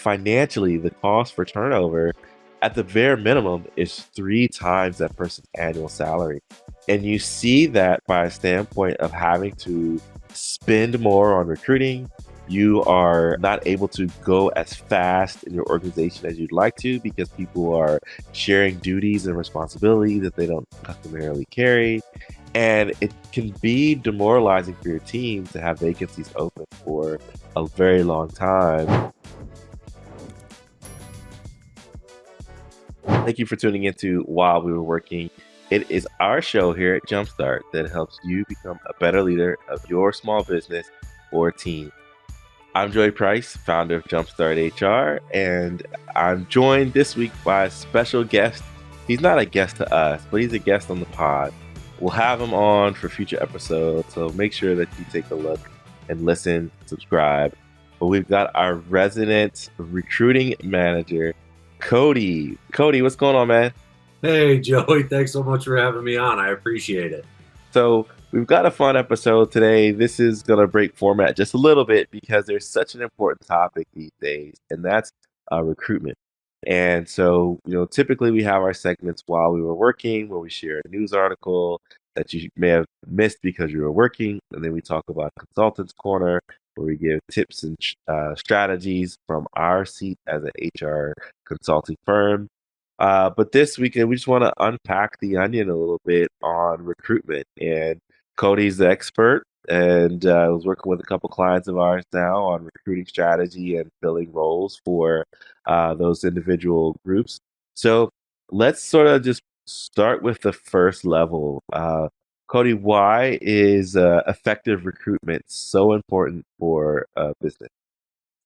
financially, the cost for turnover at the bare minimum is 3 times that person's annual salary. And you see that by a standpoint of having to spend more on recruiting. You are not able to go as fast in your organization as you'd like to because people are sharing duties and responsibilities that they don't customarily carry. And it can be demoralizing for your team to have vacancies open for a very long time. Thank you for tuning into While We Were Working. It is our show here at JumpStart that helps you become a better leader of your small business or team. I'm Joey Price, founder of JumpStart HR, and I'm joined this week by a special guest. He's not a guest to us, but he's a guest on the pod. We'll have him on for future episodes, so make sure that you take a look and listen, subscribe. But we've got our resident recruiting manager, Cody. Cody, what's going on, man? Hey, Joey, thanks so much for having me on. I appreciate it. So we've got a fun episode today. This is going to break format just a little bit because there's such an important topic these days, and that's recruitment. And so, typically we have our segments while we were working, where we share a news article that you may have missed because you were working. And then we talk about Consultants Corner, where we give tips and strategies from our seat as an HR consulting firm. But this weekend, we just want to unpack the onion a little bit on recruitment. And Cody's the expert, and I was working with a couple clients of ours now on recruiting strategy and filling roles for those individual groups. So let's sort of just start with the first level. Cody, why is effective recruitment so important for business?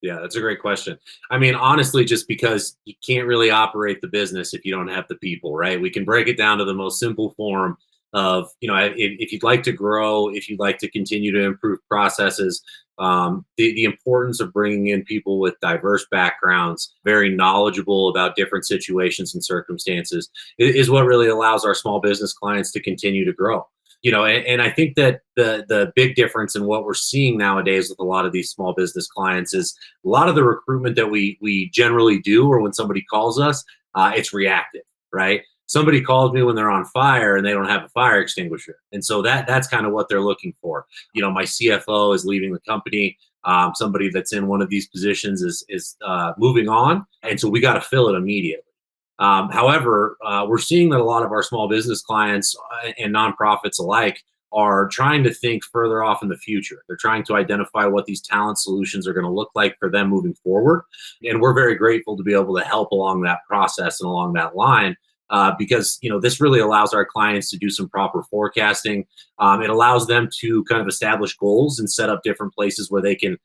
Yeah, that's a great question. I mean, honestly, just because you can't really operate the business if you don't have the people, right? We can break it down to the most simple form of, if you'd like to grow, if you'd like to continue to improve processes, the importance of bringing in people with diverse backgrounds, very knowledgeable about different situations and circumstances, is what really allows our small business clients to continue to grow. And I think that the big difference in what we're seeing nowadays with a lot of these small business clients is a lot of the recruitment that we generally do, or when somebody calls us, it's reactive, right? Somebody calls me when they're on fire and they don't have a fire extinguisher, and so that's kind of what they're looking for. My CFO is leaving the company. Somebody that's in one of these positions is moving on, and so we got to fill it immediately. However, we're seeing that a lot of our small business clients and nonprofits alike are trying to think further off in the future. They're trying to identify what these talent solutions are going to look like for them moving forward. And we're very grateful to be able to help along that process and along that line. Because this really allows our clients to do some proper forecasting. It allows them to kind of establish goals and set up different places where they can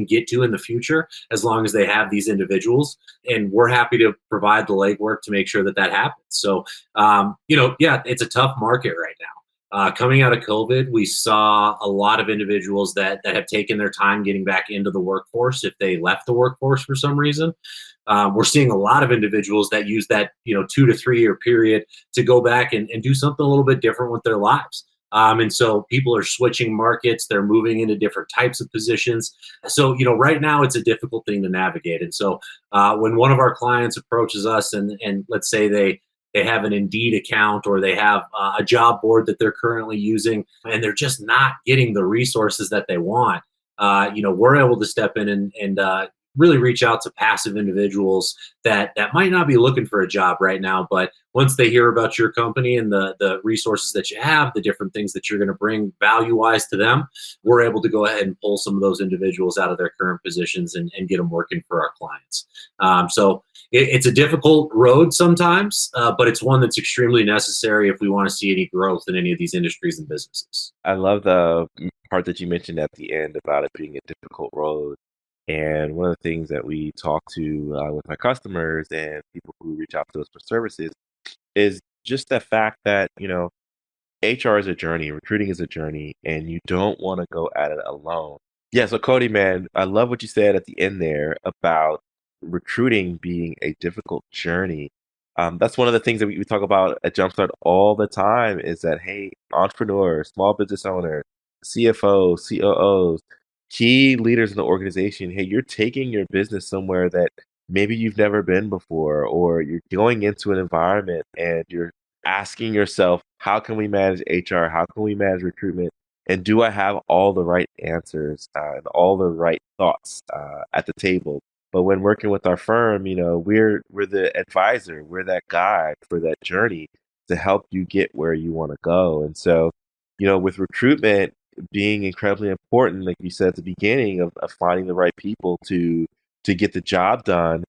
get to in the future, as long as they have these individuals. And we're happy to provide the legwork to make sure that happens. So, yeah, it's a tough market right now. Coming out of COVID, we saw a lot of individuals that have taken their time getting back into the workforce if they left the workforce for some reason. We're seeing a lot of individuals that use that 2 to 3 year period to go back and do something a little bit different with their lives. And so people are switching markets, they're moving into different types of positions. So, right now it's a difficult thing to navigate. And so when one of our clients approaches us and let's say they have an Indeed account, or they have a job board that they're currently using, and they're just not getting the resources that they want, we're able to step in and really reach out to passive individuals that might not be looking for a job right now, but once they hear about your company and the resources that you have, the different things that you're going to bring value-wise to them, we're able to go ahead and pull some of those individuals out of their current positions and get them working for our clients. So it's a difficult road sometimes, but it's one that's extremely necessary if we want to see any growth in any of these industries and businesses. I love the part that you mentioned at the end about it being a difficult road. And one of the things that we talk to with my customers and people who reach out to us for services is just the fact that, HR is a journey, recruiting is a journey, and you don't want to go at it alone. Yeah, so Cody, man, I love what you said at the end there about recruiting being a difficult journey. That's one of the things that we talk about at Jumpstart all the time is that, hey, entrepreneurs, small business owners, CFOs, COOs, key leaders in the organization, hey, you're taking your business somewhere that maybe you've never been before, or you're going into an environment and you're asking yourself, how can we manage HR? How can we manage recruitment? And do I have all the right answers and all the right thoughts at the table? But when working with our firm, we're the advisor, we're that guide for that journey to help you get where you want to go. And so, with recruitment being incredibly important, like you said at the beginning, of finding the right people to get the job done,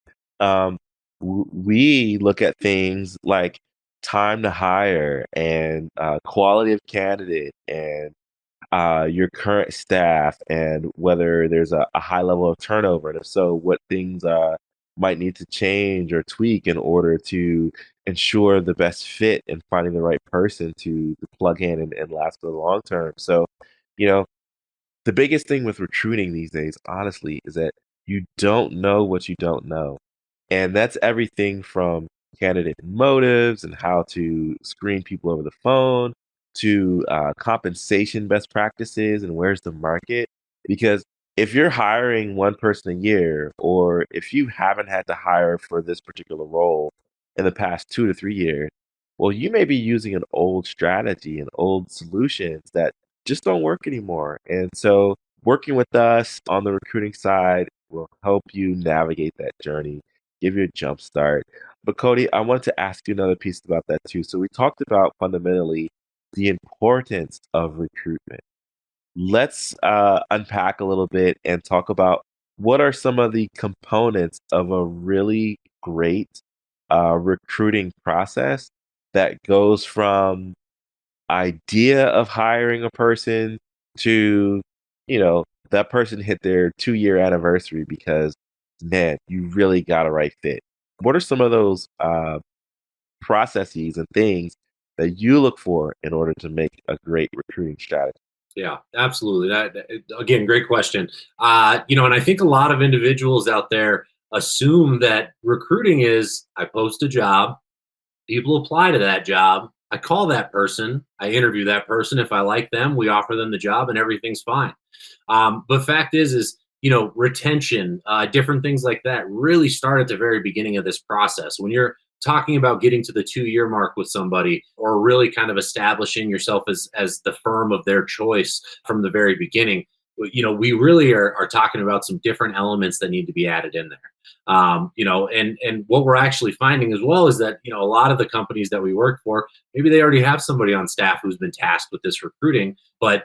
we look at things like time to hire and quality of candidate and your current staff and whether there's a high level of turnover. And if so, what things might need to change or tweak in order to ensure the best fit and finding the right person to plug in and last for the long term. So, you know, the biggest thing with recruiting these days, honestly, is that you don't know what you don't know. And that's everything from candidate motives and how to screen people over the phone to compensation best practices and where's the market. Because if you're hiring one person a year, or if you haven't had to hire for this particular role in the past 2 to 3 years, well, you may be using an old strategy and old solutions that just don't work anymore. And so working with us on the recruiting side will help you navigate that journey, give you a jump start. But Cody, I wanted to ask you another piece about that too. So we talked about fundamentally the importance of recruitment. Let's unpack a little bit and talk about what are some of the components of a really great recruiting process that goes from idea of hiring a person to, that person hit their 2 year anniversary because, man, you really got a right fit. What are some of those processes and things that you look for in order to make a great recruiting strategy? Yeah, absolutely. Again, great question. And I think a lot of individuals out there assume that recruiting is I post a job, people apply to that job, I call that person, I interview that person. If I like them, we offer them the job, and everything's fine. But fact is retention, different things like that really start at the very beginning of this process. When you're talking about getting to the 2 year mark with somebody, or really kind of establishing yourself as the firm of their choice from the very beginning, we really are talking about some different elements that need to be added in there. And what we're actually finding as well is that a lot of the companies that we work for, maybe they already have somebody on staff who's been tasked with this recruiting, but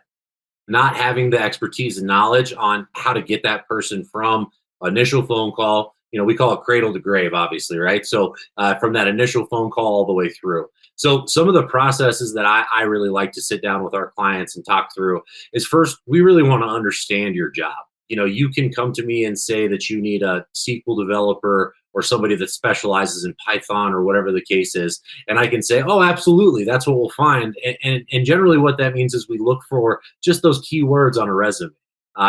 not having the expertise and knowledge on how to get that person from initial phone call, we call it cradle to grave, obviously, right? So from that initial phone call all the way through. So some of the processes that I really like to sit down with our clients and talk through is, first, we really want to understand your job. You can come to me and say that you need a SQL developer or somebody that specializes in Python or whatever the case is. And I can say, oh, absolutely, that's what we'll find. And generally what that means is we look for just those keywords on a resume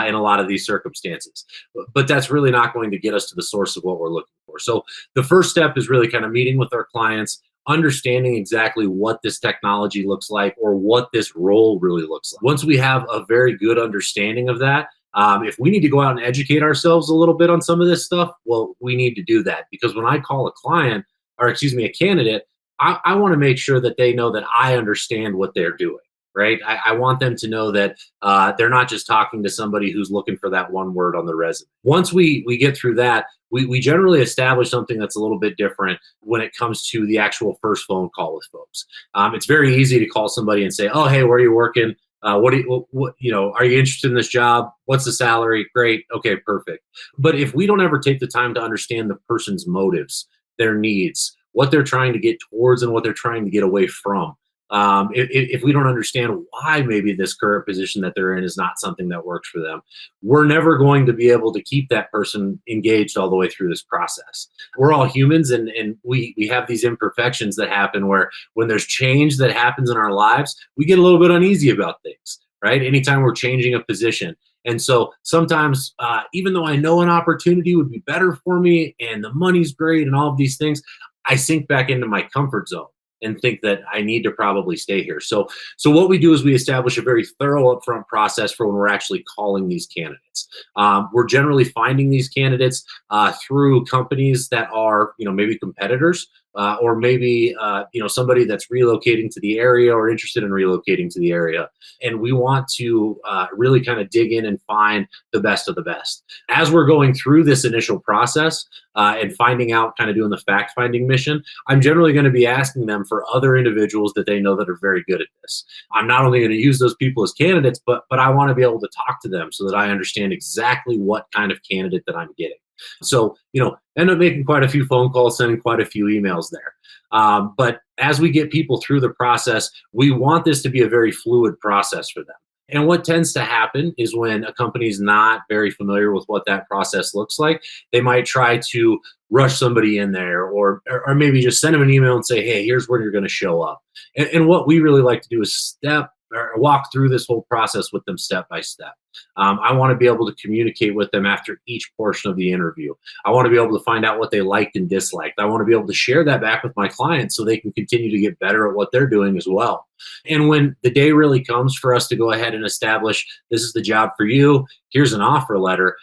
in a lot of these circumstances. But that's really not going to get us to the source of what we're looking for. So the first step is really kind of meeting with our clients, understanding exactly what this technology looks like or what this role really looks like. Once we have a very good understanding of that, if we need to go out and educate ourselves a little bit on some of this stuff, well, we need to do that, because when I call a client, or excuse me, a candidate, I want to make sure that they know that I understand what they're doing, right? I want them to know that they're not just talking to somebody who's looking for that one word on the resume. Once we get through that, we generally establish something that's a little bit different when it comes to the actual first phone call with folks. It's very easy to call somebody and say, "Oh, hey, where are you working? What are you interested in this job? What's the salary? Great. Okay, perfect." But if we don't ever take the time to understand the person's motives, their needs, what they're trying to get towards and what they're trying to get away from, if we don't understand why maybe this current position that they're in is not something that works for them, we're never going to be able to keep that person engaged all the way through this process. We're all humans, and we have these imperfections that happen where when there's change that happens in our lives, we get a little bit uneasy about things, right? Anytime we're changing a position. And so sometimes, even though I know an opportunity would be better for me and the money's great and all of these things, I sink back into my comfort zone. and think that I need to probably stay here. So what we do is we establish a very thorough upfront process for when we're actually calling these candidates. We're generally finding these candidates through companies that are, maybe competitors, or maybe somebody that's relocating to the area or interested in relocating to the area. And we want to really kind of dig in and find the best of the best. As we're going through this initial process and finding out, kind of doing the fact finding mission, I'm generally going to be asking them for other individuals that they know that are very good at this. I'm not only going to use those people as candidates, but I want to be able to talk to them so that I understand exactly what kind of candidate that I'm getting. So, end up making quite a few phone calls, sending quite a few emails there. But as we get people through the process, we want this to be a very fluid process for them. And what tends to happen is when a company is not very familiar with what that process looks like, they might try to rush somebody in there, or maybe just send them an email and say, hey, here's where you're going to show up. And what we really like to do is walk through this whole process with them step by step. I want to be able to communicate with them after each portion of the interview. I want to be able to find out what they liked and disliked. I want to be able to share that back with my clients so they can continue to get better at what they're doing as well. And when the day really comes for us to go ahead and establish this is the job for you, here's an offer letter,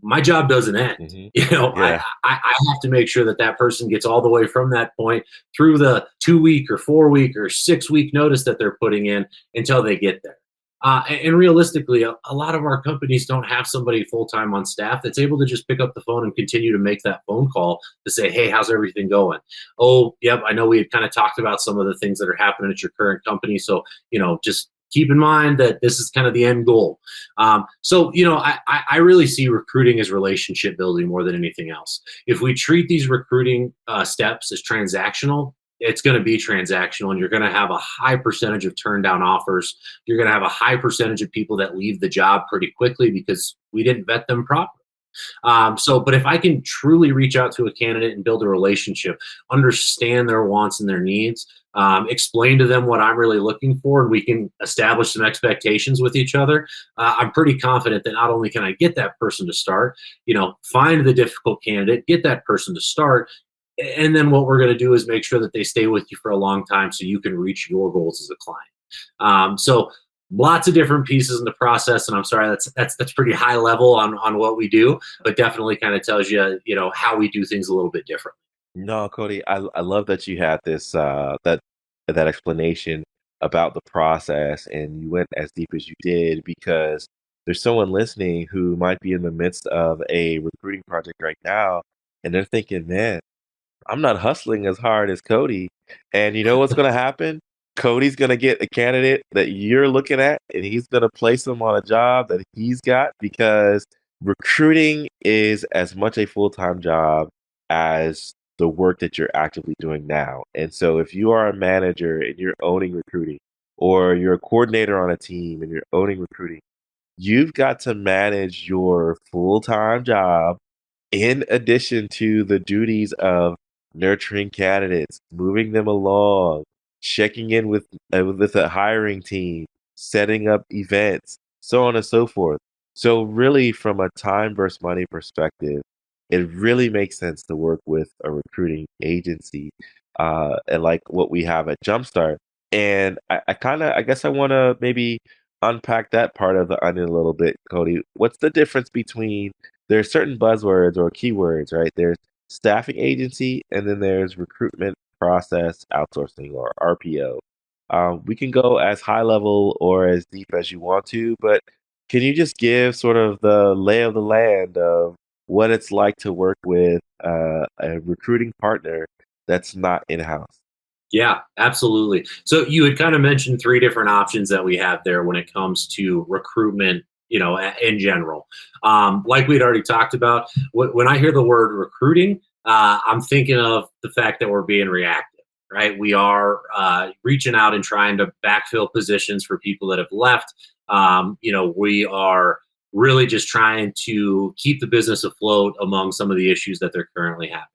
my job doesn't end. Mm-hmm. I Yeah. have to make sure that that person gets all the way from that point through the 2 week or 4 week or 6 week notice that they're putting in until they get there. And realistically, a lot of our companies don't have somebody full-time on staff that's able to just pick up the phone and continue to make that phone call to say, hey, how's everything going? Oh, yep, I know we had kind of talked about some of the things that are happening at your current company. So, just keep in mind that this is kind of the end goal. I really see recruiting as relationship building more than anything else. If we treat these recruiting steps as transactional, it's going to be transactional, and you're going to have a high percentage of turn down offers. You're going to have a high percentage of people that leave the job pretty quickly because we didn't vet them properly. But if I can truly reach out to a candidate and build a relationship, understand their wants and their needs, explain to them what I'm really looking for, and we can establish some expectations with each other, I'm pretty confident that not only can I get that person to start, find the difficult candidate, get that person to start, and then what we're going to do is make sure that they stay with you for a long time so you can reach your goals as a client. So lots of different pieces in the process, and I'm sorry that's pretty high level on what we do, but definitely kind of tells you how we do things a little bit differently. No, Cody, I love that you had this that explanation about the process and you went as deep as you did because there's someone listening who might be in the midst of a recruiting project right now and they're thinking, man, I'm not hustling as hard as Cody. And you know what's going to happen? Cody's going to get a candidate that you're looking at, and he's going to place them on a job that he's got because recruiting is as much a full time job as the work that you're actively doing now. And so if you are a manager and you're owning recruiting, or you're a coordinator on a team and you're owning recruiting, you've got to manage your full time job in addition to the duties of nurturing candidates, moving them along, checking in with a hiring team, setting up events, so on and so forth. So really, from a time versus money perspective, it really makes sense to work with a recruiting agency, and like what we have at JumpStart. And I guess I want to maybe unpack that part of the onion a little bit, Cody. What's the difference between there's certain buzzwords or keywords, right? There's staffing agency, and then there's recruitment process outsourcing or RPO. We can go as high level or as deep as you want to, but can you just give sort of the lay of the land of what it's like to work with a recruiting partner that's not in house? Yeah, absolutely. So you had kind of mentioned three different options that we have there when it comes to recruitment, in general. Like we'd already talked about, when I hear the word recruiting, I'm thinking of the fact that we're being reactive, right? We are reaching out and trying to backfill positions for people that have left. We are really just trying to keep the business afloat among some of the issues that they're currently having.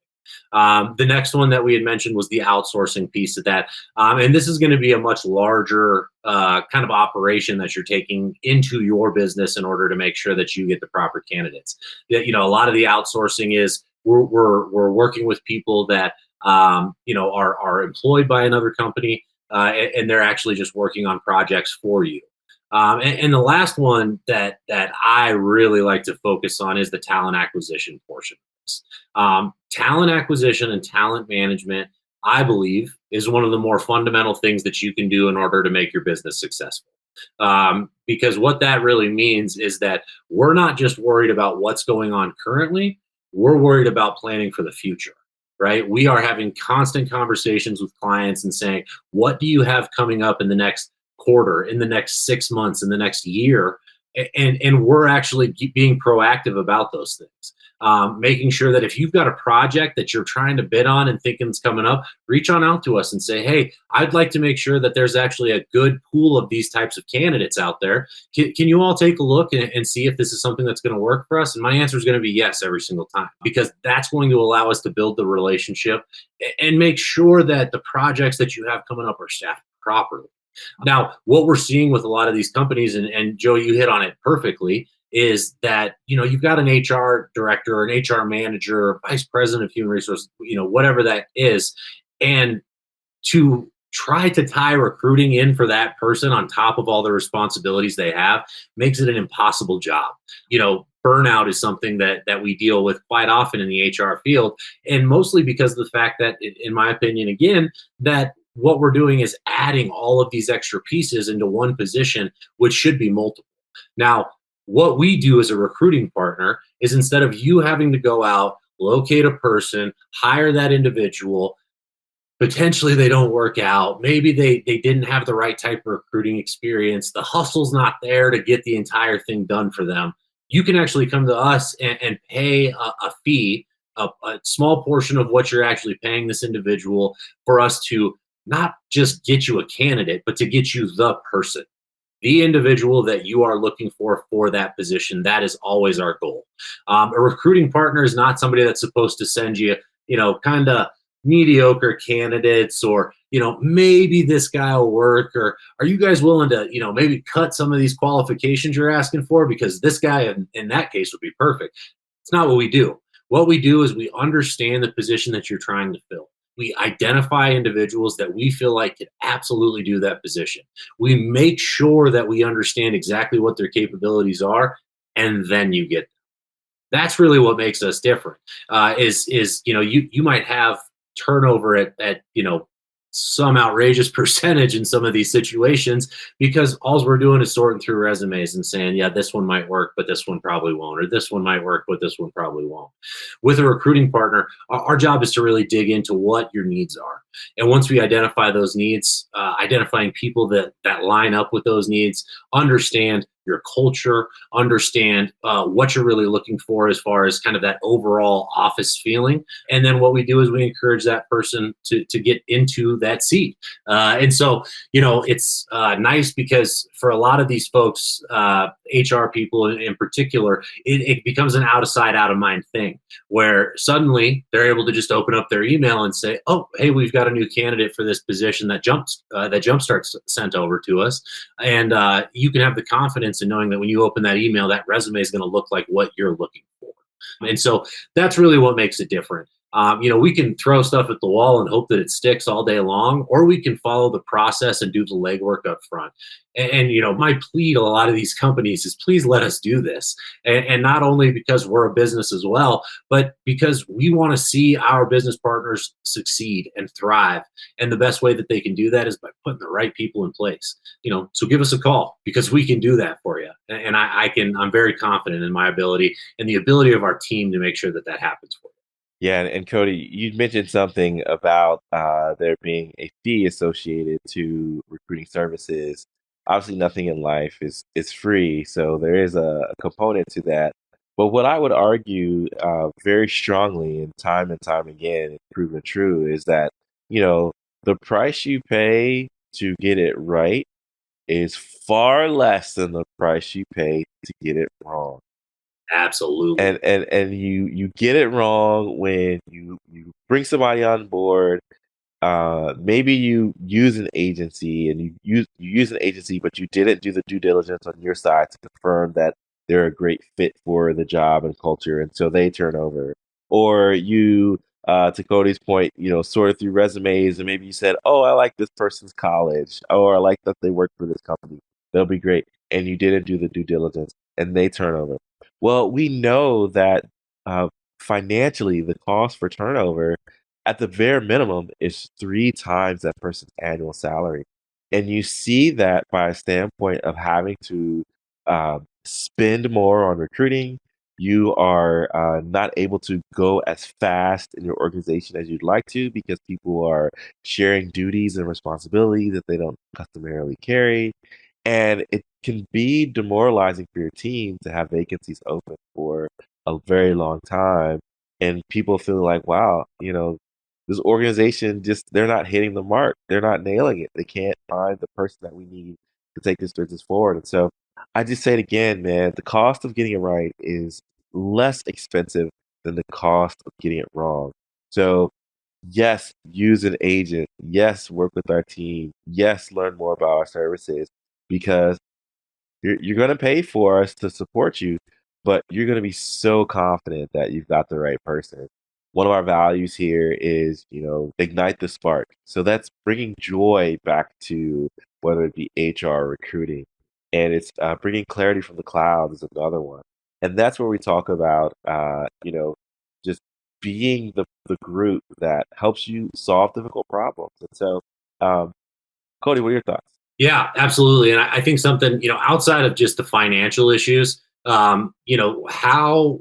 The next one that we had mentioned was the outsourcing piece of that. And this is going to be a much larger kind of operation that you're taking into your business in order to make sure that you get the proper candidates. A lot of the outsourcing is we're working with people that are employed by another company, and they're actually just working on projects for you. And the last one that I really like to focus on is the talent acquisition portion of this. Talent acquisition and talent management, I believe, is one of the more fundamental things that you can do in order to make your business successful. Because what that really means is that we're not just worried about what's going on currently, we're worried about planning for the future. Right? We are having constant conversations with clients and saying, what do you have coming up in the next quarter, in the next 6 months, in the next year? And we're actually being proactive about those things. Making sure that if you've got a project that you're trying to bid on and thinking it's coming up, reach on out to us and say, hey, I'd like to make sure that there's actually a good pool of these types of candidates out there. Can you all take a look and see if this is something that's going to work for us? And my answer is going to be yes every single time, because that's going to allow us to build the relationship and make sure that the projects that you have coming up are staffed properly. Now, what we're seeing with a lot of these companies, and Joe, you hit on it perfectly, is that you've got an HR director or an HR manager or vice president of human resources, whatever that is, and to try to tie recruiting in for that person on top of all the responsibilities they have makes it an impossible job. Burnout is something that we deal with quite often in the HR field, and mostly because of the fact that, in my opinion, again, that what we're doing is adding all of these extra pieces into one position, which should be multiple. Now, what we do as a recruiting partner is, instead of you having to go out, locate a person, hire that individual, potentially they don't work out, maybe they didn't have the right type of recruiting experience, the hustle's not there to get the entire thing done for them, you can actually come to us and pay a fee, a small portion of what you're actually paying this individual, for us to not just get you a candidate, but to get you the person, the individual that you are looking for that position. That is always our goal. A recruiting partner is not somebody that's supposed to send you, kind of mediocre candidates, or maybe this guy will work, or are you guys willing to maybe cut some of these qualifications you're asking for, because this guy in that case would be perfect. It's not what we do. What we do is we understand the position that you're trying to fill. We identify individuals that we feel like could absolutely do that position. We make sure that we understand exactly what their capabilities are, and then you get them. That's really what makes us different. Is you might have turnover at some outrageous percentage in some of these situations, because all we're doing is sorting through resumes and saying, yeah, this one might work, but this one probably won't, or this one might work, but this one probably won't. With a recruiting partner, our job is to really dig into what your needs are. And once we identify those needs, identifying people that line up with those needs, understand your culture, understand what you're really looking for as far as kind of that overall office feeling. And then what we do is we encourage that person to get into that seat. And so, it's nice, because for a lot of these folks, HR people in particular, it becomes an out of sight, out of mind thing, where suddenly they're able to just open up their email and say, oh, hey, we've got a new candidate for this position that JumpStart sent over to us. And you can have the confidence in knowing that when you open that email, that resume is going to look like what you're looking for. And so that's really what makes it different. We can throw stuff at the wall and hope that it sticks all day long, or we can follow the process and do the legwork up front. And my plea to a lot of these companies is, please let us do this. And not only because we're a business as well, but because we want to see our business partners succeed and thrive. And the best way that they can do that is by putting the right people in place. So give us a call, because we can do that for you. And I'm very confident in my ability and the ability of our team to make sure that happens for you. Yeah, and Cody, you mentioned something about there being a fee associated to recruiting services. Obviously, nothing in life is free, so there is a component to that. But what I would argue very strongly, and time again, it's proven true, is that you know the price you pay to get it right is far less than the price you pay to get it wrong. Absolutely. And you get it wrong when you bring somebody on board. Maybe you use an agency, and you use an agency, but you didn't do the due diligence on your side to confirm that they're a great fit for the job and culture, and so they turn over. Or you to Cody's point, sorted through resumes and maybe you said, oh, I like this person's college or I like that they work for this company. They'll be great. And you didn't do the due diligence and they turn over. Well, we know that uh, financially, the cost for turnover at the bare minimum is three times that person's annual salary. And you see that by a standpoint of having to spend more on recruiting. You are not able to go as fast in your organization as you'd like to because people are sharing duties and responsibilities that they don't customarily carry. And it can be demoralizing for your team to have vacancies open for a very long time. And people feel like, wow, this organization they're not hitting the mark. They're not nailing it. They can't find the person that we need to take this business forward. And so I just say it again, man, the cost of getting it right is less expensive than the cost of getting it wrong. So, yes, use an agent. Yes, work with our team. Yes, learn more about our services because you're going to pay for us to support you, but you're going to be so confident that you've got the right person. One of our values here is, ignite the spark. So that's bringing joy back to whether it be HR or recruiting. And it's bringing clarity from the cloud is another one. And that's where we talk about, just being the group that helps you solve difficult problems. And so, um, Cody, what are your thoughts? Yeah, absolutely. And I think something, outside of just the financial issues, how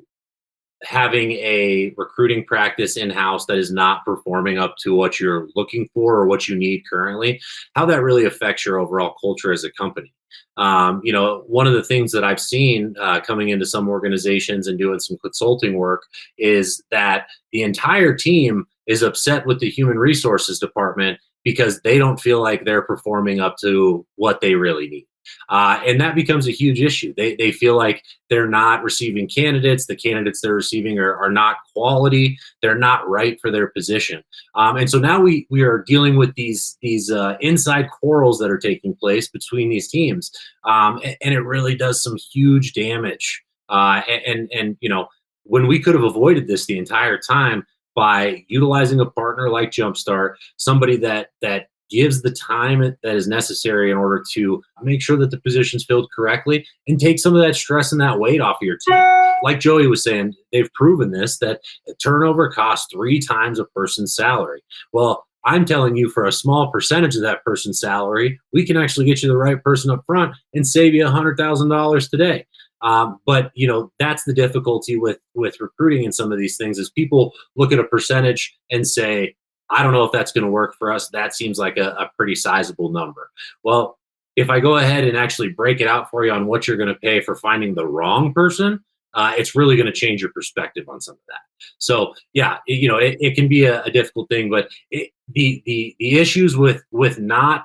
having a recruiting practice in house that is not performing up to what you're looking for or what you need currently, how that really affects your overall culture as a company. One of the things that I've seen coming into some organizations and doing some consulting work is that the entire team is upset with the human resources department because they don't feel like they're performing up to what they really need. And that becomes a huge issue. They feel like they're not receiving candidates. The candidates they're receiving are not quality. They're not right for their position. And so now we are dealing with these inside quarrels that are taking place between these teams, and it really does some huge damage. And when we could have avoided this the entire time by utilizing a partner like JumpStart, somebody that gives the time that is necessary in order to make sure that the position's filled correctly and take some of that stress and that weight off of your team. Like Joey was saying, they've proven this, that a turnover costs three times a person's salary. Well, I'm telling you, for a small percentage of that person's salary, we can actually get you the right person up front and save you $100,000 today. But that's the difficulty with recruiting in some of these things is people look at a percentage and say, I don't know if that's going to work for us. That seems like a pretty sizable number. Well, if I go ahead and actually break it out for you on what you're going to pay for finding the wrong person, it's really going to change your perspective on some of that. So yeah, it can be a difficult thing, but the issues with not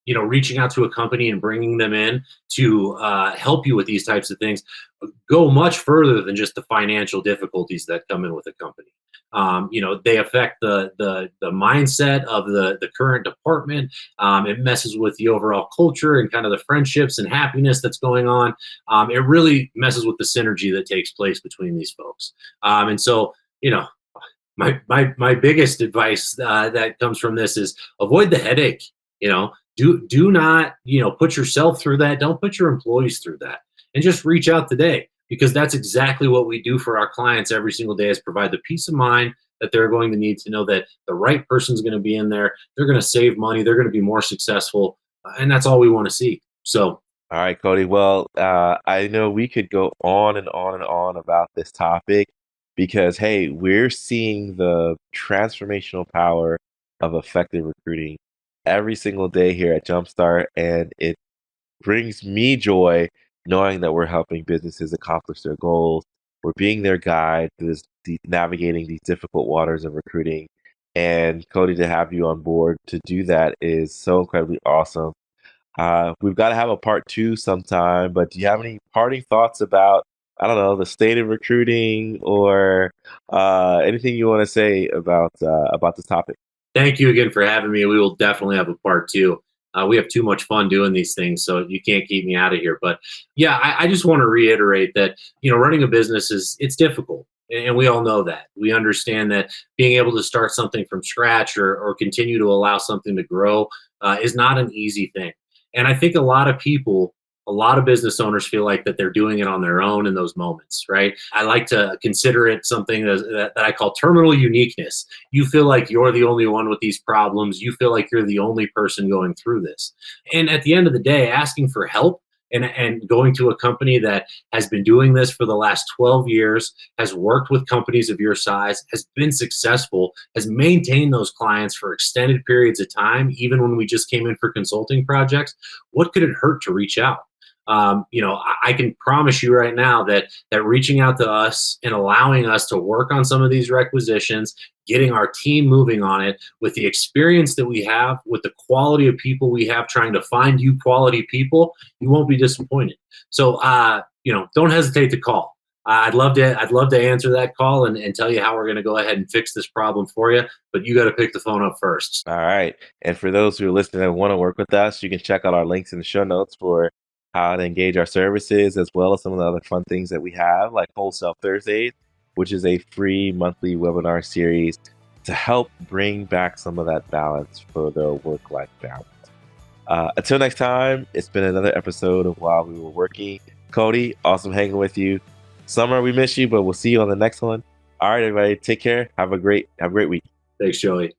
reaching out to a company and bringing them in to help you with these types of things go much further than just the financial difficulties that come in with a company. They affect the mindset of the current department. It messes with the overall culture and kind of the friendships and happiness that's going on. It really messes with the synergy that takes place between these folks. And so, my biggest advice that comes from this is avoid the headache. Do not put yourself through that. Don't put your employees through that, and just reach out today, because that's exactly what we do for our clients every single day, is provide the peace of mind that they're going to need to know that the right person's going to be in there. They're going to save money. They're going to be more successful. And that's all we want to see. So, All right, Cody. Well, I know we could go on and on and on about this topic because, hey, we're seeing the transformational power of effective recruiting every single day here at Jumpstart, and it brings me joy knowing that we're helping businesses accomplish their goals. We're being their guide through navigating these difficult waters of recruiting. And Cody, to have you on board to do that is so incredibly awesome. We've got to have a part two sometime, but do you have any parting thoughts about, I don't know, the state of recruiting or anything you want to say about this topic? thank you again for having me. We will definitely have a part two. We have too much fun doing these things, so you can't keep me out of here. But yeah, I just want to reiterate that running a business it's difficult. And we all know that. We understand that being able to start something from scratch or continue to allow something to grow is not an easy thing. And I think a lot of people, a lot of business owners feel like that they're doing it on their own in those moments, right? I like to consider it something that I call terminal uniqueness. You feel like you're the only one with these problems. You feel like you're the only person going through this. And at the end of the day, asking for help and going to a company that has been doing this for the last 12 years, has worked with companies of your size, has been successful, has maintained those clients for extended periods of time, even when we just came in for consulting projects. What could it hurt to reach out? I can promise you right now that reaching out to us and allowing us to work on some of these requisitions, getting our team moving on it with the experience that we have, with the quality of people we have trying to find you quality people, you won't be disappointed. So, don't hesitate to call. I'd love to answer that call and tell you how we're going to go ahead and fix this problem for you. But you got to pick the phone up first. All right. And for those who are listening and want to work with us, you can check out our links in the show notes for how to engage our services, as well as some of the other fun things that we have, like Wholesale Thursdays, which is a free monthly webinar series to help bring back some of that balance for the work-life balance. Until next time, it's been another episode of While We Were Working. Cody, awesome hanging with you. Summer, we miss you, but we'll see you on the next one. All right, everybody, take care. Have a great week. Thanks, Joey.